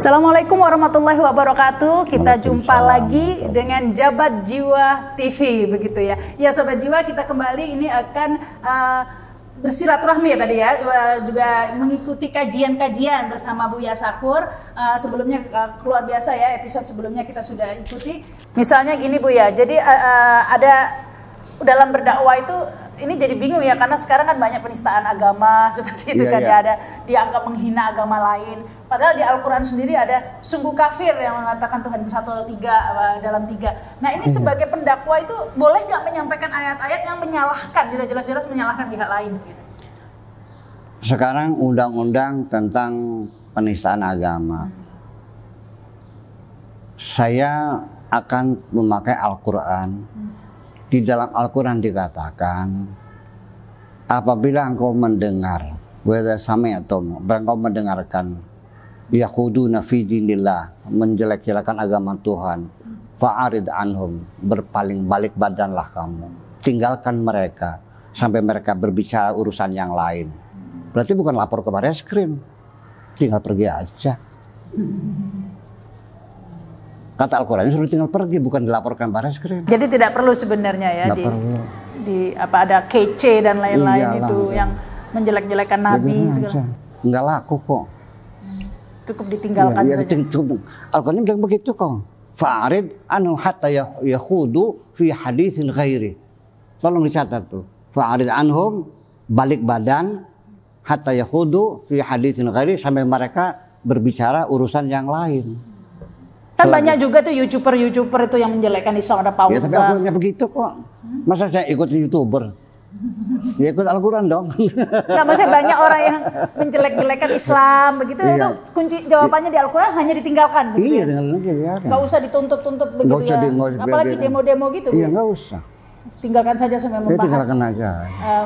Assalamualaikum warahmatullahi wabarakatuh. Kita jumpa lagi dengan Jabat Jiwa TV, begitu ya. Ya Sobat Jiwa, kita kembali ini akan bersilaturahmi ya tadi ya, juga mengikuti kajian-kajian bersama Buya Sakur. Sebelumnya luar biasa ya, episode sebelumnya kita sudah ikuti. Misalnya gini Buya, jadi ada dalam berdakwah itu ini jadi bingung ya, karena sekarang kan banyak penistaan agama seperti itu kan ya, ada dianggap menghina agama lain. Padahal di Al-Quran sendiri ada sungguh kafir yang mengatakan Tuhan itu satu atau tiga dalam tiga. Nah ini sebagai pendakwah itu boleh nggak menyampaikan ayat-ayat yang menyalahkan, tidak jelas-jelas menyalahkan pihak lain? Sekarang undang-undang tentang penistaan agama, saya akan memakai Al-Quran. Di dalam Al-Quran dikatakan, apabila engkau mendengar, engkau mendengarkan, yakhuduna fi dinillah, menjelek-jelekan agama Tuhan, fa'arid anhum, berpaling balik badanlah kamu, tinggalkan mereka sampai mereka berbicara urusan yang lain. Berarti bukan lapor ke Bareskrim, tinggal pergi aja. Kata Al-Quran suruh tinggal pergi, bukan dilaporkan Bareskrim. Jadi tidak perlu sebenarnya ya apa ada kece dan lain-lain itu yang menjelek-jelekan Nabi segala. Enggak laku kok. Cukup ditinggalkan saja. Cukup. Al-Quran bilang begitu kok. Fa'arid anhu hatta yakhudu fi haditsin ghairi. Tolong dicatat tuh. Fa'arid anhum, balik badan, hatta yakhudu fi haditsin ghairi, sampai mereka berbicara urusan yang lain. Kan banyak juga tuh YouTuber itu yang menjelekkan Islam, ada Pauza. Ya tapi Al-Qurannya begitu kok. Masa saya ikut YouTuber? Ya ikut Al-Quran dong. Nggak, maksudnya banyak orang yang menjelek-jelekan Islam begitu, itu kunci jawabannya di Al-Quran hanya ditinggalkan. Iya, tinggalkan aja biarkan. Nggak usah dituntut-tuntut begitu ya. Apalagi demo-demo gitu. Iya, nggak usah. Tinggalkan saja sampai membahas. Tinggalkan aja.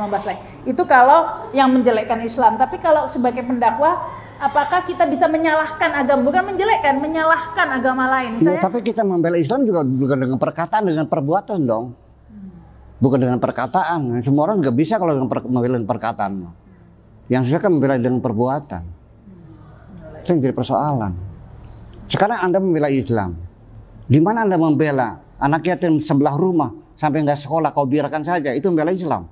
Membahas lagi. Itu kalau yang menjelekkan Islam. Tapi kalau sebagai pendakwah, apakah kita bisa menyalahkan agama, bukan menjelekkan, menyalahkan agama lain? Misalnya, ya, tapi kita membela Islam juga bukan dengan perkataan, dengan perbuatan dong. Bukan dengan perkataan. Semua orang juga bisa kalau membela dengan perkataan. Yang susah kan membela dengan perbuatan. Itu yang jadi persoalan. Sekarang Anda membela Islam. Di mana Anda membela anak yatim sebelah rumah sampai nggak sekolah, kau biarkan saja, itu membela Islam.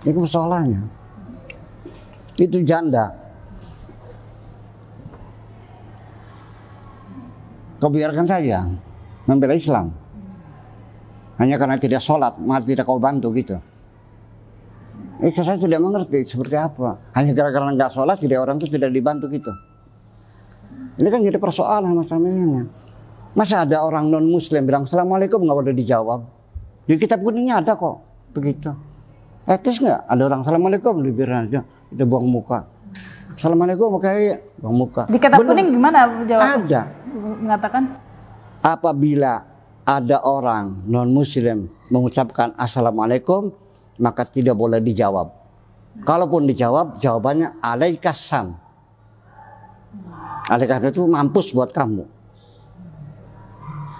Itu persoalannya. Itu janda, kau biarkan saja, membela Islam. Hanya karena tidak sholat, malah tidak kau bantu gitu. Saya tidak mengerti seperti apa. Hanya gara-gara nggak sholat, tidak orang itu tidak dibantu gitu. Ini kan jadi persoalan masalahnya. Masa ada orang non Muslim bilang Assalamualaikum nggak boleh dijawab? Di kitab kuningnya ada kok begitu. Etis nggak? Ada orang Assalamualaikum dibiarin aja, kita buang muka. Assalamualaikum kayak buang muka. Di kitab kuning gimana jawab? Ada. Mengatakan apabila ada orang non Muslim mengucapkan Assalamualaikum, maka tidak boleh dijawab. Kalaupun dijawab, jawabannya alaikasam. Alaikasam itu mampus buat kamu.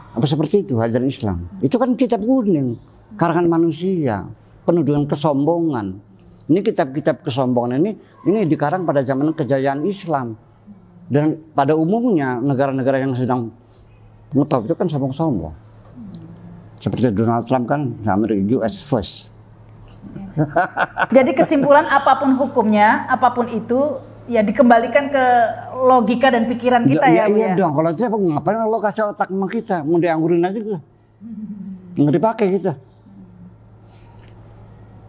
Apa seperti itu ajaran Islam? Itu kan kitab kuning, karangan manusia, penuh dengan kesombongan. Ini kitab-kitab kesombongan ini dikarang pada zaman kejayaan Islam. Dan pada umumnya negara-negara yang sedang ngetop itu kan sombong-sombong. Seperti Donald Trump kan, Amerika US first. Jadi kesimpulan apapun hukumnya, apapun itu ya dikembalikan ke logika dan pikiran kita ya. Iya dong, kalau tidak ngapain lo kasih otak sama kita, mau dianggurin aja gitu. Nggak dipakai gitu.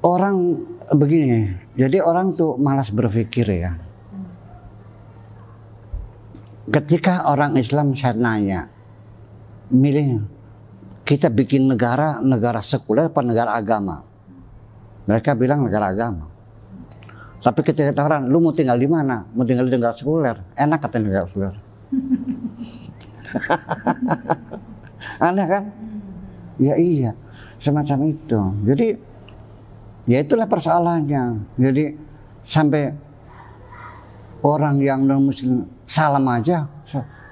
Orang begini, jadi orang tuh malas berpikir ya. Ketika orang Islam saya nanya, milih kita bikin negara sekuler apa negara agama? Mereka bilang negara agama. Tapi ketika kata orang, lu mau tinggal di mana? Mau tinggal di negara sekuler? Enak kata negara sekuler. Aneh kan? Ya iya, semacam itu. Jadi ya itulah persoalannya. Jadi sampai orang yang non Muslim salam aja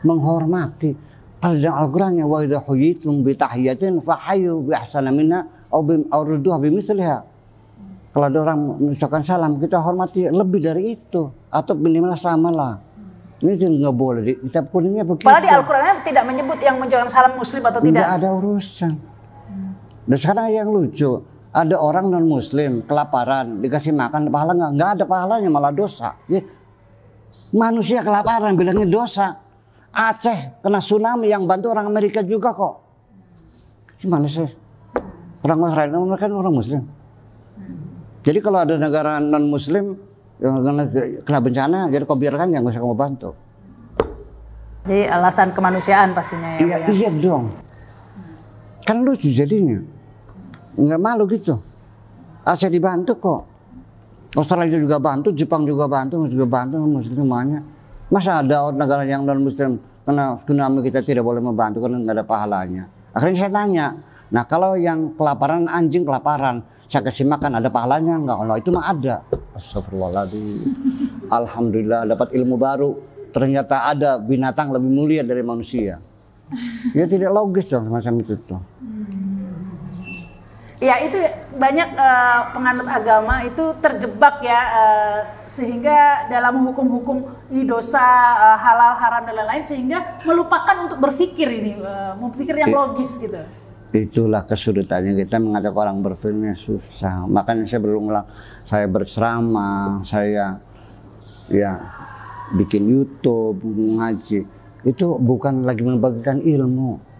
menghormati. Pada dalam Al-Qurannya wa idza huyitum bi tahiyatin fa hayyu bi ahsana minha aw rudduha bi mithliha. Kalau ada orang mengucapkan salam, kita hormati lebih dari itu, atau minimal sama lah. Ini nggak boleh di kitab kuningnya begitu. Padahal di Al-Quran tidak menyebut yang mengucapkan salam muslim atau tidak. Tidak ada urusan. Dan sekarang yang lucu, ada orang non muslim kelaparan dikasih makan pahala nggak ada pahalanya, malah dosa. Ya, manusia kelaparan bilangnya dosa. Aceh kena tsunami yang bantu orang Amerika juga kok. Gimana sih? Orang Israel mereka kan orang muslim. Jadi kalau ada negara non muslim yang kena bencana, jadi kau biarkan yang nggak usah kamu bantu. Jadi alasan kemanusiaan pastinya ya. Iya, iya dong. Kan lucu jadinya. Nggak malu gitu. Aceh dibantu kok. Australia juga bantu, Jepang juga bantu muslim semuanya. Masa ada negara yang non muslim kena tsunami kita tidak boleh membantu karena nggak ada pahalanya. Akhirnya saya tanya, nah kalau yang kelaparan, anjing kelaparan, saya kasih makan ada pahalanya enggak? Kalau itu mah ada. Astagfirullahaladzim. Alhamdulillah dapat ilmu baru. Ternyata ada binatang lebih mulia dari manusia. Ya tidak logis dong semacam itu tuh. Ya itu banyak penganut agama itu terjebak ya sehingga dalam hukum-hukum ini dosa halal haram dan lain-lain sehingga melupakan untuk berpikir ini berpikir yang logis gitu. Itulah kesulitannya kita mengajak orang berpikirnya susah. Makanya saya berulang, saya berceramah, saya ya bikin YouTube, ngaji. Itu bukan lagi membagikan ilmu.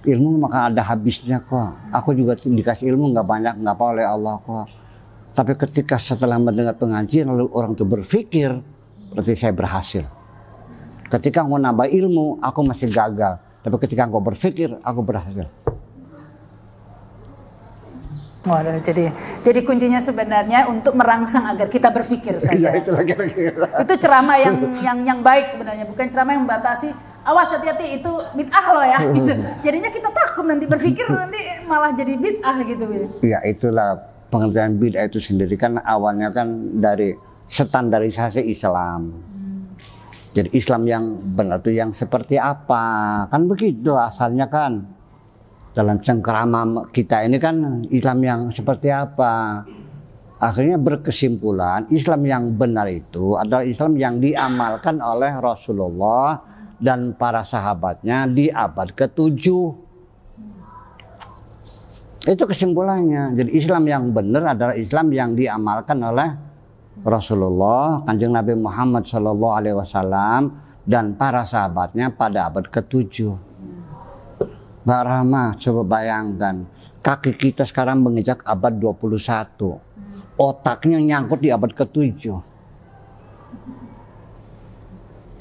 Ilmu maka ada habisnya kok. Aku juga dikasih ilmu nggak banyak, nggak apa oleh Allah kok. Tapi ketika setelah mendengar pengajian lalu orang itu berpikir, berarti saya berhasil. Ketika mau nambah ilmu, aku masih gagal. Tapi ketika engkau berpikir, aku berhasil. Waduh, jadi kuncinya sebenarnya untuk merangsang agar kita berpikir saja. Iya, itu lagi. Itu ceramah yang baik sebenarnya, bukan ceramah yang membatasi. Awas hati-hati itu bid'ah loh ya. Gitu. Jadinya kita takut nanti berpikir nanti malah jadi bid'ah gitu. Iya, itulah pengertian bid'ah itu sendiri kan awalnya kan dari standarisasi Islam. Jadi Islam yang benar itu yang seperti apa? Kan begitu asalnya kan. Dalam cengkerama kita ini kan Islam yang seperti apa? Akhirnya berkesimpulan Islam yang benar itu adalah Islam yang diamalkan oleh Rasulullah dan para sahabatnya di abad ke-7. Itu kesimpulannya. Jadi Islam yang benar adalah Islam yang diamalkan oleh Rasulullah, Kanjeng Nabi Muhammad SAW dan para sahabatnya pada abad ke-7. Mbak Rahma, coba bayangkan, kaki kita sekarang menginjak abad 21. Otaknya nyangkut di abad ke-7.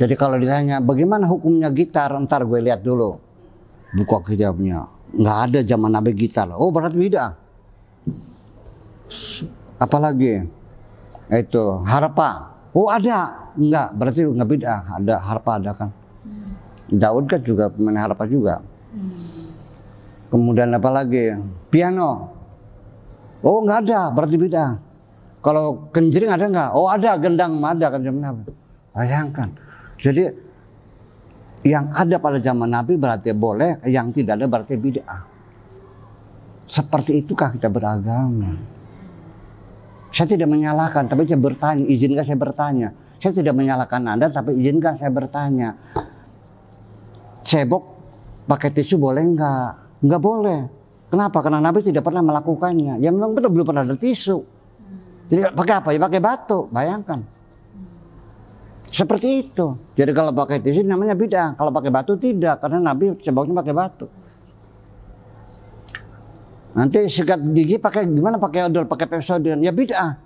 Jadi kalau ditanya, bagaimana hukumnya gitar? Ntar gue lihat dulu. Buka kitabnya. Nggak ada zaman Nabi gitar. Oh, berarti beda. Apalagi? Itu, harpa. Oh, ada. Enggak, berarti nggak beda. Ada harpa, ada kan. Daud kan juga pemain harpa juga. Kemudian apa lagi? Piano. Oh nggak ada, berarti beda. Kalau kenjering ada nggak? Oh ada, gendang ada kan zaman Nabi. Bayangkan. Jadi yang ada pada zaman Nabi berarti boleh, yang tidak ada berarti bid'ah. Seperti itukah kita beragama? Saya tidak menyalahkan, tapi saya bertanya. Izinkan saya bertanya. Saya tidak menyalahkan Anda, tapi izinkan saya bertanya. Cebok pakai tisu boleh nggak? Nggak boleh. Kenapa? Karena Nabi tidak pernah melakukannya. Ya memang betul belum pernah ada tisu. Jadi pakai apa? Ya pakai batu. Bayangkan. Seperti itu. Jadi kalau pakai tisu namanya bid'ah. Kalau pakai batu tidak. Karena Nabi ceboknya pakai batu. Nanti sikat gigi pakai gimana? Pakai odol, pakai Pepsodent. Ya bid'ah.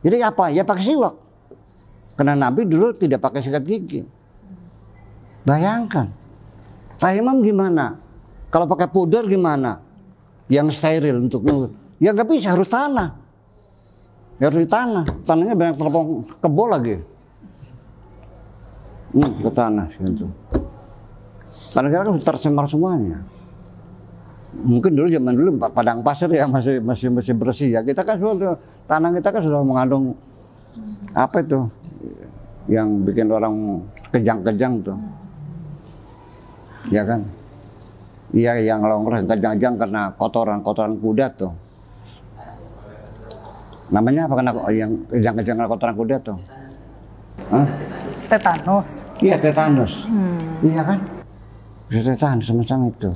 Jadi apa? Ya pakai siwak. Karena Nabi dulu tidak pakai sikat gigi. Bayangkan. Tayammum gimana? Kalau pakai puder gimana? Yang steril untuk ya nggak bisa, harus tanah. Ya harus di tanah. Tanahnya banyak teropong kebo lagi. Ke tanah gitu. Karena kita kan tercemar semuanya. Mungkin dulu zaman dulu padang pasir ya masih bersih ya. Kita kan sudah tanah kita kan sudah mengandung apa itu yang bikin orang kejang-kejang tuh. Ya kan? Iya, yang longgar kejang-kejang karena kotoran kuda tuh. Namanya apa kena yang kejang kotoran kuda tuh? Hah? Tetanus. Iya tetanus. Iya kan? Bisa tetanus semacam itu.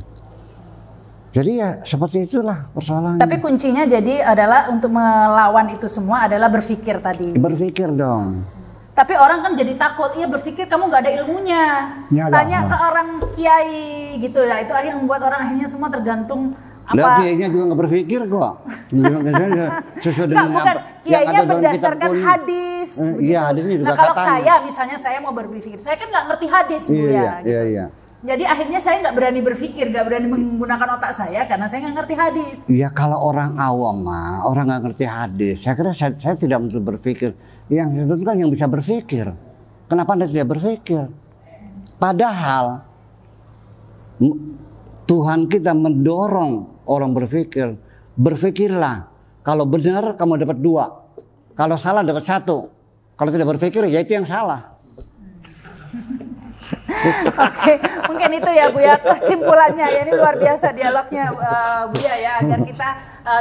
Jadi ya seperti itulah persoalannya. Tapi kuncinya jadi adalah untuk melawan itu semua adalah berpikir tadi. Berpikir dong. Tapi orang kan jadi takut, iya berpikir kamu nggak ada ilmunya. Ya, Tanya ke orang kiai gitu ya, itu yang membuat orang akhirnya semua tergantung apa. Lah kiainya juga nggak berpikir kok. Sesuai dengan bukan, kiainya berdasarkan hadis. Iya hadisnya juga nah kalau katanya. misalnya saya mau berpikir, saya kan nggak ngerti hadis Bu Iya, ya. Gitu. iya. Jadi akhirnya saya nggak berani berpikir, nggak berani menggunakan otak saya karena saya nggak ngerti hadis. Iya kalau orang awam mah, orang nggak ngerti hadis. Saya kira saya tidak untuk berpikir. Yang itu kan yang bisa berpikir. Kenapa Anda tidak berpikir? Padahal Tuhan kita mendorong orang berpikir. Berpikirlah. Kalau benar kamu dapat 2. Kalau salah dapat 1. Kalau tidak berpikir ya itu yang salah. Oke, mungkin itu ya Bu ya kesimpulannya ya, ini luar biasa dialognya Bu ya agar kita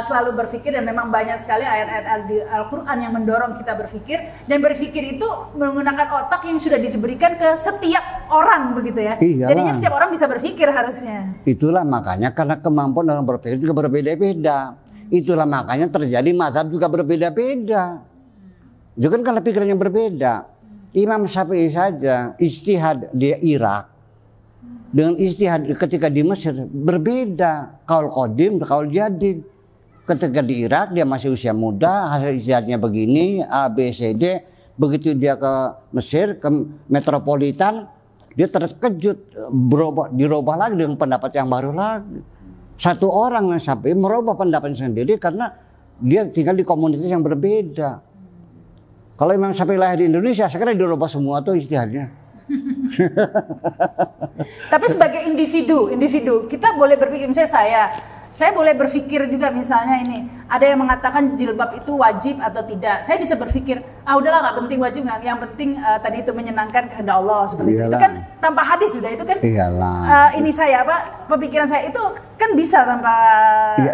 selalu berpikir, dan memang banyak sekali ayat-ayat Al-Quran yang mendorong kita berpikir, dan berpikir itu menggunakan otak yang sudah diberikan ke setiap orang begitu ya. Iyalah. Jadinya setiap orang bisa berpikir harusnya. Itulah makanya karena kemampuan dalam berpikir juga berbeda-beda. Itulah makanya terjadi mazhab juga berbeda-beda. Juga kan karena pikirannya berbeda. Imam Syafi'i saja ijtihad di Irak dengan ijtihad ketika di Mesir berbeda. Qaul qadim, qaul jadid. Ketika di Irak dia masih usia muda, hasil ijtihadnya begini, A, B, C, D. Begitu dia ke Mesir, ke metropolitan, dia terkejut, dirubah lagi dengan pendapat yang baru lagi. Satu orang yang Syafi'i merubah pendapatnya sendiri karena dia tinggal di komunitas yang berbeda. Kalau Imam Syafi'i lahir di Indonesia, saya kira dirubah semua tuh ijtihadnya. Tapi sebagai individu kita boleh berpikir, misalnya saya boleh berpikir juga misalnya ini, ada yang mengatakan jilbab itu wajib atau tidak. Saya bisa berpikir, udahlah nggak penting wajib, yang penting tadi itu menyenangkan kehendak Allah seperti itu. Itu kan tanpa hadis sudah, itu kan. Ini saya pemikiran saya itu kan bisa tanpa.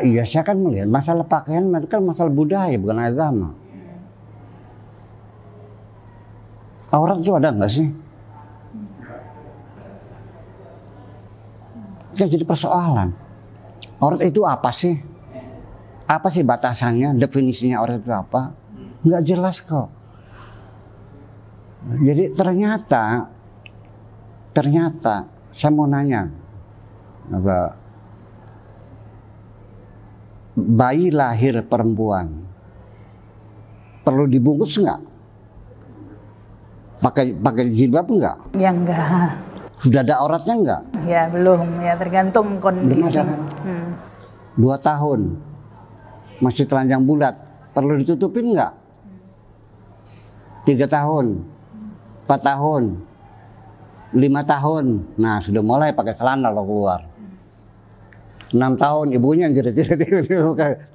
Iya, saya kan melihat masalah pakaian itu kan masalah budaya bukan agama. Aurat itu ada nggak sih? Kan jadi persoalan. Aurat itu apa sih? Apa sih batasannya? Definisinya aurat itu apa? Nggak jelas kok. Jadi ternyata saya mau nanya, bayi lahir perempuan perlu dibungkus nggak? Pakai jilbab enggak? Ya enggak. Sudah ada auratnya enggak? Ya belum, ya tergantung kondisi. Belum ada kan? 2 tahun masih telanjang bulat, perlu ditutupin enggak? 3 tahun, 4 tahun, 5 tahun, nah sudah mulai pakai celana lo keluar. 6 tahun ibunya yang jerit-jerit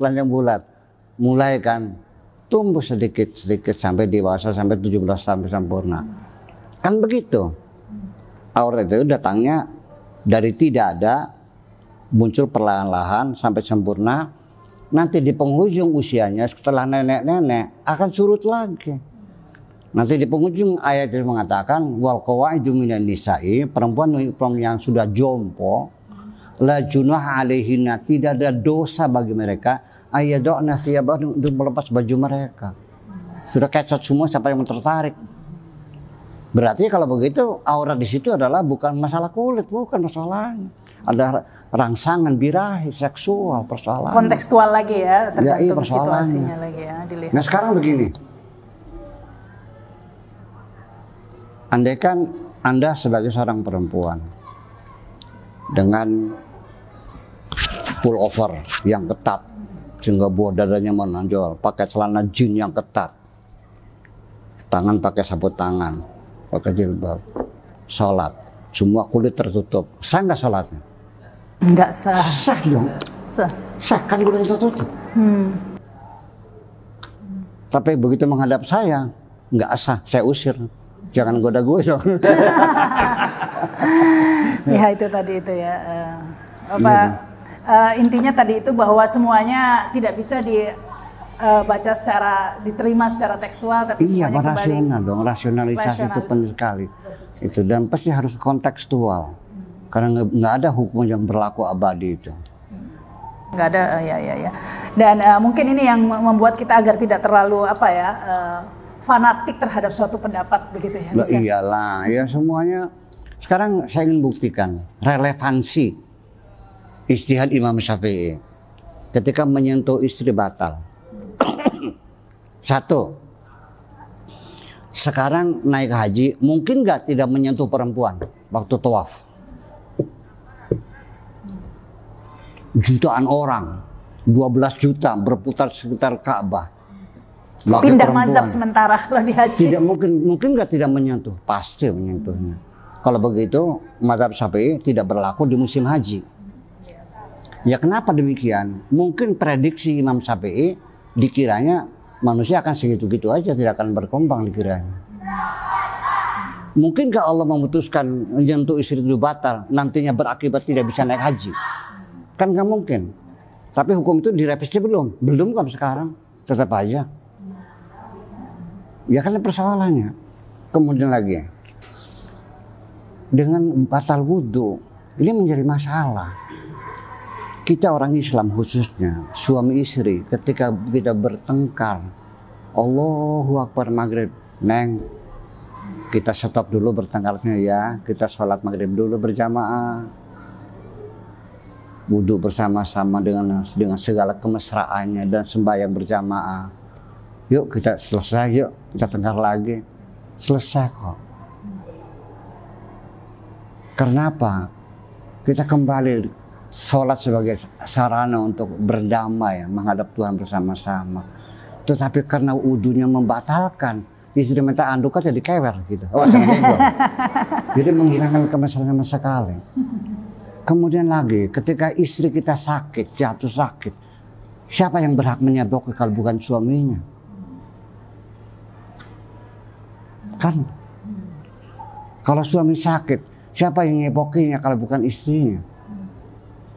telanjang bulat, mulai kan. Tumbuh sedikit-sedikit sampai dewasa, sampai 17 sampai sempurna. Kan begitu. Aurat itu datangnya dari tidak ada, muncul perlahan-lahan sampai sempurna. Nanti di penghujung usianya setelah nenek-nenek akan surut lagi. Nanti di penghujung ayat itu mengatakan wal qawaidu minan nisa'i, perempuan yang sudah jompo, la junah alaihinna, tidak ada dosa bagi mereka ayadokna thiyabahum, untuk melepas baju mereka. Sudah kecot semua, siapa yang tertarik? Berarti kalau begitu aurat di situ adalah bukan masalah kulit, bukan masalahnya. Ada rangsangan birahi, seksual, persoalan. Kontekstual lagi ya, tergantung situasinya lagi ya dilihat. Nah sekarang begini, andaikan Anda sebagai seorang perempuan dengan pullover yang ketat sehingga buah dadanya menonjol, pakai celana jeans yang ketat, tangan pakai sabut tangan, pakai jilbab, sholat, semua kulit tertutup, sah nggak sholatnya? Nggak sah. Sah dong. Sah kan kulit tertutup. Tapi begitu menghadap saya, nggak sah, saya usir. Jangan goda gue dong. Ya itu tadi itu ya. Intinya tadi itu bahwa semuanya tidak bisa baca secara diterima secara tekstual, tapi iya, semuanya kembali rasional dong, rasionalisasi itu rasional. penting sekali. Itu dan pasti harus kontekstual. Karena nggak ada hukum yang berlaku abadi itu. Nggak ada, ya. Dan mungkin ini yang membuat kita agar tidak terlalu fanatik terhadap suatu pendapat begitu ya. Loh, iyalah, ya semuanya. Sekarang saya ingin buktikan relevansi ijtihad Imam Syafi'i ketika menyentuh istri batal. Satu, sekarang naik haji mungkin nggak tidak menyentuh perempuan waktu tawaf. Jutaan orang, 12 juta berputar sekitar Ka'bah. Pindah mazhab sementara kalau di haji. Tidak mungkin nggak tidak menyentuh, pasti menyentuhnya. Kalau begitu mazhab Syafi'i tidak berlaku di musim haji. Ya kenapa demikian? Mungkin prediksi Imam Syafi'i dikiranya manusia akan segitu-gitu aja, tidak akan berkembang dikiranya. Mungkinkah Allah memutuskan menyentuh istri itu batal, nantinya berakibat tidak bisa naik haji? Kan nggak mungkin. Tapi hukum itu direvisi belum? Belum kan sekarang, tetap aja. Ya kan persoalannya. Kemudian lagi, dengan batal wudhu, ini menjadi masalah. Kita orang Islam khususnya, suami istri, ketika kita bertengkar, Allahu Akbar maghrib, neng, kita stop dulu bertengkarnya ya, kita sholat maghrib dulu berjamaah, wudhu bersama-sama dengan segala kemesraannya dan sembahyang berjamaah. Yuk kita selesai, yuk kita tengkar lagi, selesai kok. Karena apa? Kita kembali sholat sebagai sarana untuk berdamai, menghadap Tuhan bersama-sama. Tetapi karena wudhunya membatalkan, istri minta anduk aja dikewer gitu. Oh, jadi menghilangkan kemesraan sama sekali. Kemudian lagi, ketika istri kita sakit, jatuh sakit, siapa yang berhak menyebok kalau bukan suaminya? Kan? Kalau suami sakit, siapa yang nyebokinya kalau bukan istrinya?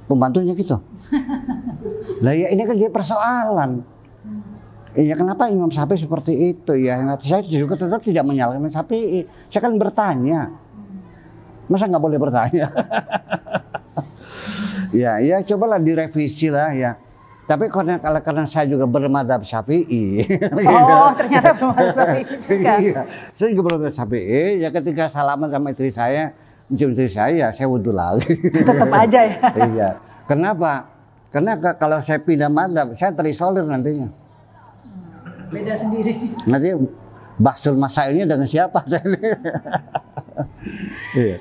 Pembantunya gitu. Lah ya ini kan jadi persoalan. Ya kenapa Imam Syafi'i seperti itu ya? Saya juga tetap tidak menyalahkan Imam Syafi'i. Saya kan bertanya. Masa nggak boleh bertanya? ya cobalah direvisi lah ya. Tapi karena saya juga bermadzhab Syafi'i. Oh, ternyata bermadzhab Syafi'i juga. Iya. Saya juga bermadzhab Syafi'i. Ya ketika salaman sama istri saya wudhu lagi. Tetap aja ya. Iya. Kenapa? Karena kalau saya pindah madzhab, saya terisolir nantinya. Beda sendiri. Nanti bahsul masailnya dengan siapa? Iya.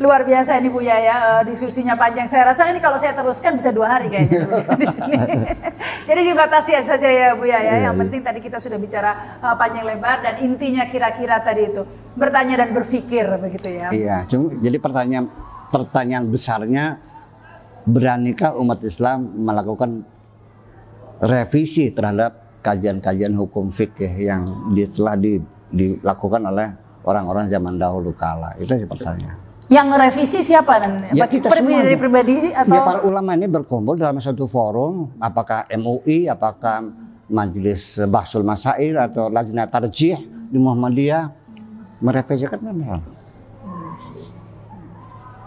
Luar biasa ini Bu ya, diskusinya panjang. Saya rasa ini kalau saya teruskan bisa 2 hari kayaknya di sini. Jadi dibatasi saja ya Bu ya. Yang penting tadi kita sudah bicara panjang lebar dan intinya kira-kira tadi itu bertanya dan berpikir begitu ya. Iya. Jadi pertanyaan besarnya, beranikah umat Islam melakukan revisi terhadap kajian-kajian hukum fikih yang telah dilakukan oleh orang-orang zaman dahulu kala? Itu sih pertanyaan. Yang revisi siapa? Ya, kita dari pribadi atau? Ya, para ulama ini berkumpul dalam satu forum, apakah MUI, apakah Majelis Bahsul Masail atau Lajnah Tarjih di Muhammadiyah merevisikan benar.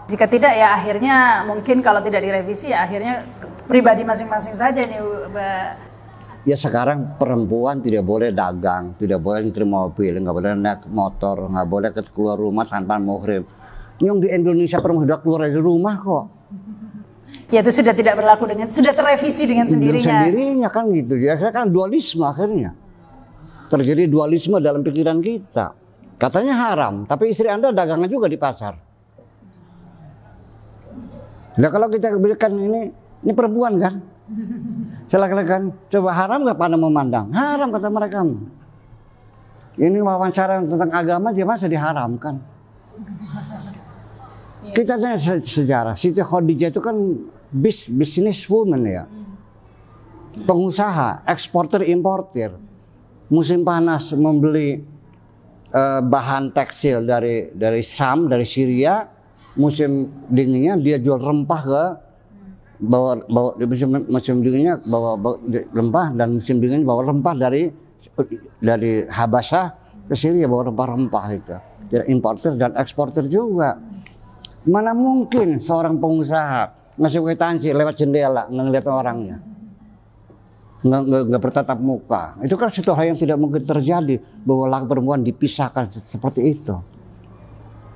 Jika tidak ya akhirnya mungkin kalau tidak direvisi ya akhirnya pribadi masing-masing saja nih. Ya sekarang perempuan tidak boleh dagang, tidak boleh nyetir mobil, nggak boleh naik motor, nggak boleh keluar rumah tanpa muhrim. Yang di Indonesia perempuan sudah keluar dari rumah kok. Ya itu sudah tidak berlaku sudah terrevisi dengan sendirinya. Sendirinya kan gitu ya, kan dualisme akhirnya. Terjadi dualisme dalam pikiran kita. Katanya haram, tapi istri Anda dagangan juga di pasar. Nah kalau kita berikan ini perempuan kan? Silakan, coba haram nggak pada memandang? Haram kata mereka. Ini wawancara tentang agama dia masa diharamkan. Kita tanya sejarah, Siti Khadijah itu kan business woman ya, pengusaha, eksportir importir. Musim panas membeli bahan tekstil dari Syam, dari Syria. Musim dinginnya dia jual rempah ke bawa di musim dinginnya bawa rempah, dan musim dinginnya bawa rempah dari Habasyah ke Syria, bawa rempah-rempah itu. Jadi importer dan eksporter juga. Mana mungkin seorang pengusaha ngasih kwitansi lewat jendela ngeliat orangnya, nggak bertatap muka. Itu kan satu hal yang tidak mungkin terjadi, bahwa laki perempuan dipisahkan seperti itu.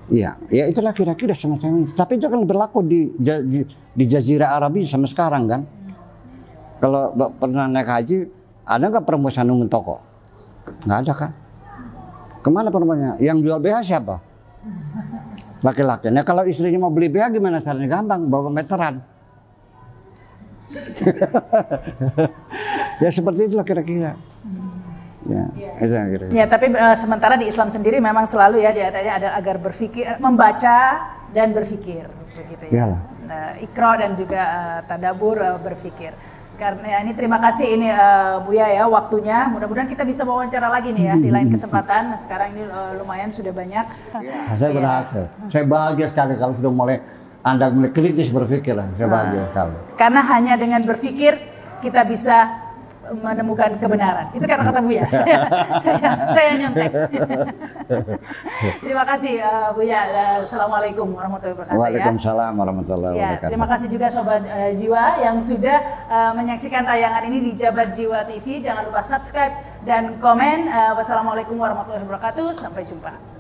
Ya itulah kira-kira semacam itu. Tapi itu kan berlaku di Jazirah Arabi sampai sekarang kan. Kalau pernah naik haji, ada nggak perempuan nunggu toko? Nggak ada kan? Kemana perempuannya? Yang jual BH siapa? Laki-laki. Nah kalau istrinya mau beli BH gimana caranya? Gampang, bawa meteran. Ya seperti itulah kira-kira. Ya, tapi sementara di Islam sendiri memang selalu ya diatanya ada agar berpikir, membaca dan berpikir, begitu ya. Iqra dan juga tadabur, berpikir. Karena ya, ini terima kasih ini Buya ya waktunya. Mudah-mudahan kita bisa wawancara lagi nih ya di lain kesempatan. Sekarang ini lumayan sudah banyak. Ya, saya berhasil. Saya bahagia sekali kalau sudah Anda mulai kritis berpikir lah. Saya bahagia sekali. Karena hanya dengan berpikir kita bisa menemukan kebenaran. Itu kata-kata Buya. saya nyontek. Terima kasih Buya. Assalamualaikum warahmatullahi wabarakatuh. Waalaikumsalam warahmatullahi wabarakatuh. Terima kasih juga Sobat Jiwa yang sudah menyaksikan tayangan ini di Jabat Jiwa TV. Jangan lupa subscribe dan komen. Wassalamualaikum warahmatullahi wabarakatuh. Sampai jumpa.